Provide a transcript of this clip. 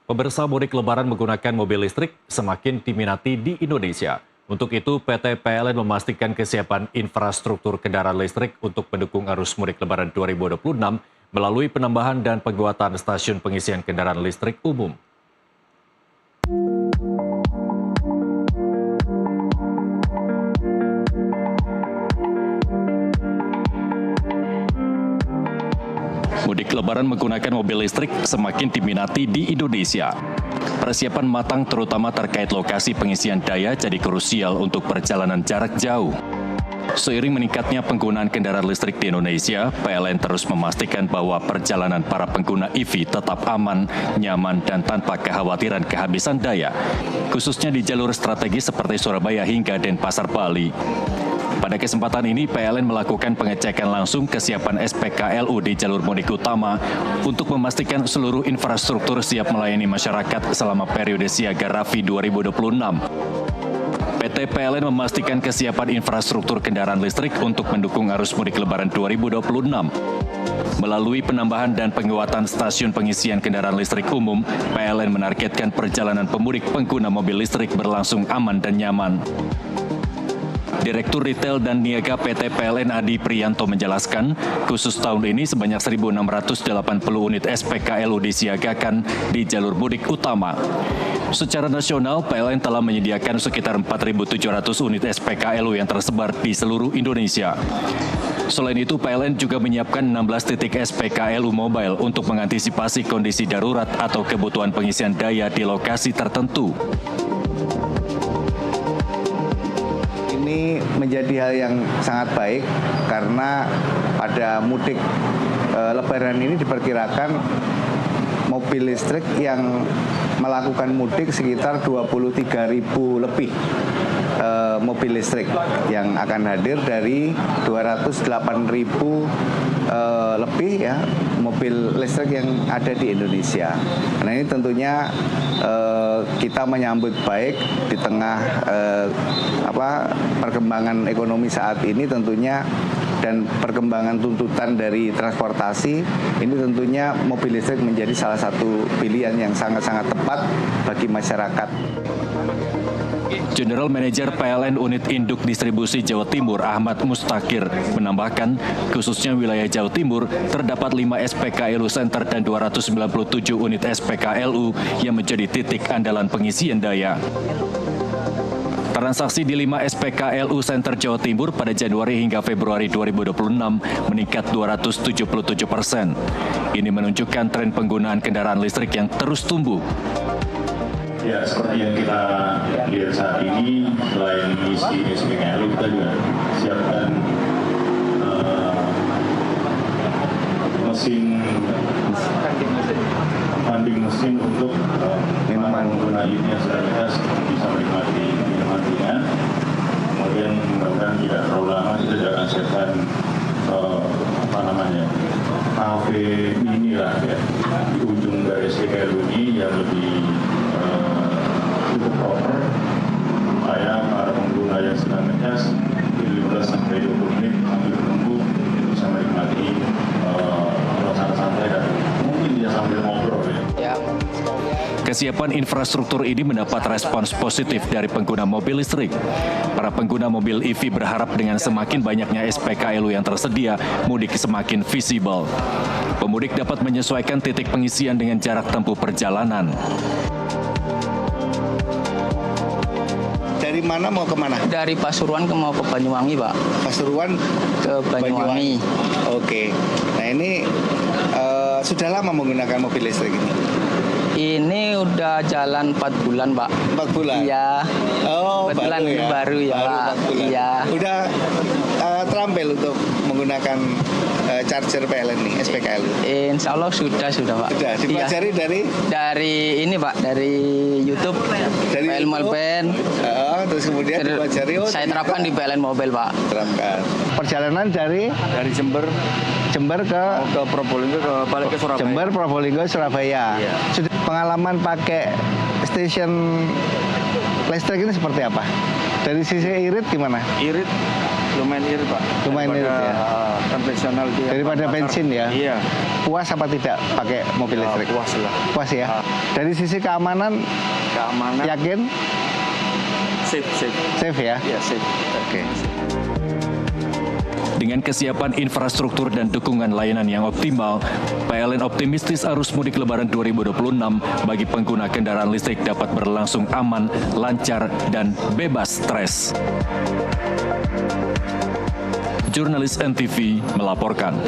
Pemirsa, mudik lebaran menggunakan mobil listrik semakin diminati di Indonesia. Untuk itu, PT PLN memastikan kesiapan infrastruktur kendaraan listrik untuk mendukung arus mudik lebaran 2026 melalui penambahan dan penguatan stasiun pengisian kendaraan listrik umum. Mudik lebaran menggunakan mobil listrik semakin diminati di Indonesia. Persiapan matang terutama terkait lokasi pengisian daya jadi krusial untuk perjalanan jarak jauh. Seiring meningkatnya penggunaan kendaraan listrik di Indonesia, PLN terus memastikan bahwa perjalanan para pengguna EV tetap aman, nyaman, dan tanpa kekhawatiran kehabisan daya, khususnya di jalur strategis seperti Surabaya hingga Denpasar, Bali. Pada kesempatan ini, PLN melakukan pengecekan langsung kesiapan SPKLU di jalur mudik utama untuk memastikan seluruh infrastruktur siap melayani masyarakat selama periode siaga Rafi 2026. PT PLN memastikan kesiapan infrastruktur kendaraan listrik untuk mendukung arus mudik lebaran 2026. Melalui penambahan dan penguatan stasiun pengisian kendaraan listrik umum, PLN menargetkan perjalanan pemudik pengguna mobil listrik berlangsung aman dan nyaman. Direktur Retail dan Niaga PT PLN Adi Priyanto menjelaskan, khusus tahun ini sebanyak 1.680 unit SPKLU disiagakan di jalur mudik utama. Secara nasional, PLN telah menyediakan sekitar 4.700 unit SPKLU yang tersebar di seluruh Indonesia. Selain itu, PLN juga menyiapkan 16 titik SPKLU mobile untuk mengantisipasi kondisi darurat atau kebutuhan pengisian daya di lokasi tertentu. Ini menjadi hal yang sangat baik karena pada mudik lebaran ini diperkirakan mobil listrik yang melakukan mudik sekitar 23.000 lebih mobil listrik yang akan hadir dari 208.000 lebih ya mobil listrik yang ada di Indonesia. Nah ini tentunya kita menyambut baik di tengah perkembangan ekonomi saat ini tentunya dan perkembangan tuntutan dari transportasi ini tentunya mobil listrik menjadi salah satu pilihan yang sangat-sangat tepat bagi masyarakat. General Manager PLN Unit Induk Distribusi Jawa Timur Ahmad Mustakir menambahkan, khususnya wilayah Jawa Timur, terdapat 5 SPKLU Center dan 297 unit SPKLU yang menjadi titik andalan pengisian daya. Transaksi di 5 SPKLU Center Jawa Timur pada Januari hingga Februari 2026 meningkat 277%. Ini menunjukkan tren penggunaan kendaraan listrik yang terus tumbuh. Ya, seperti yang kita lihat saat ini, selain isi SPKLU, kita juga siapkan funding mesin untuk pengguna ini yang sudah bisa menikmati minuman ringan. Kemudian mudah-mudahan tidak terlalu lama kita juga akan siapkan kafe mini lah ya di ujung dari SPKLU ini yang lebih cukup proper supaya para pengguna yang sedang ngecas di 15-20 menit sambil menunggu bisa menikmati suasana santai dan mungkin bisa sambil ngobrol ya. Kesiapan infrastruktur ini mendapat respons positif dari pengguna mobil listrik. Para pengguna mobil EV berharap dengan semakin banyaknya SPKLU yang tersedia, mudik semakin visible. Pemudik dapat menyesuaikan titik pengisian dengan jarak tempuh perjalanan. Dari mana mau ke mana? Dari Pasuruan mau ke Banyuwangi, Pak. Pasuruan ke Banyuwangi. Oke. Nah ini sudah lama menggunakan mobil listrik ini? Ini udah jalan 4 bulan, Pak. 4 bulan? Iya. Oh, baru ya, Pak. Iya. Udah terampil untuk menggunakan charger PLN nih, SPKLU? Insya Allah sudah, Pak. Sudah, dipelajari dari ini, Pak, dari YouTube. Dari PLN Mobile. Terus kemudian dipelajari. Saya terapkan di PLN Mobile, Pak. Terapkan. Perjalanan dari Jember ke Probolinggo balik ke Surabaya. Jember, Probolinggo, Surabaya. Iya. Pengalaman pakai stasiun listrik ini seperti apa? Dari sisi irit gimana? Irit Lumayan irit, Pak. Lumayan irit, ya. Konvensional dia. Daripada bensin ya? Iya. Puas apa tidak pakai mobil Ya, listrik? puas lah. Puas ya. Dari sisi keamanan Keamanan. yakin Safe. safe ya? Iya, safe. Oke. Dengan kesiapan infrastruktur dan dukungan layanan yang optimal, PLN optimistis arus mudik Lebaran 2026 bagi pengguna kendaraan listrik dapat berlangsung aman, lancar, dan bebas stres. Jurnalis NTV melaporkan.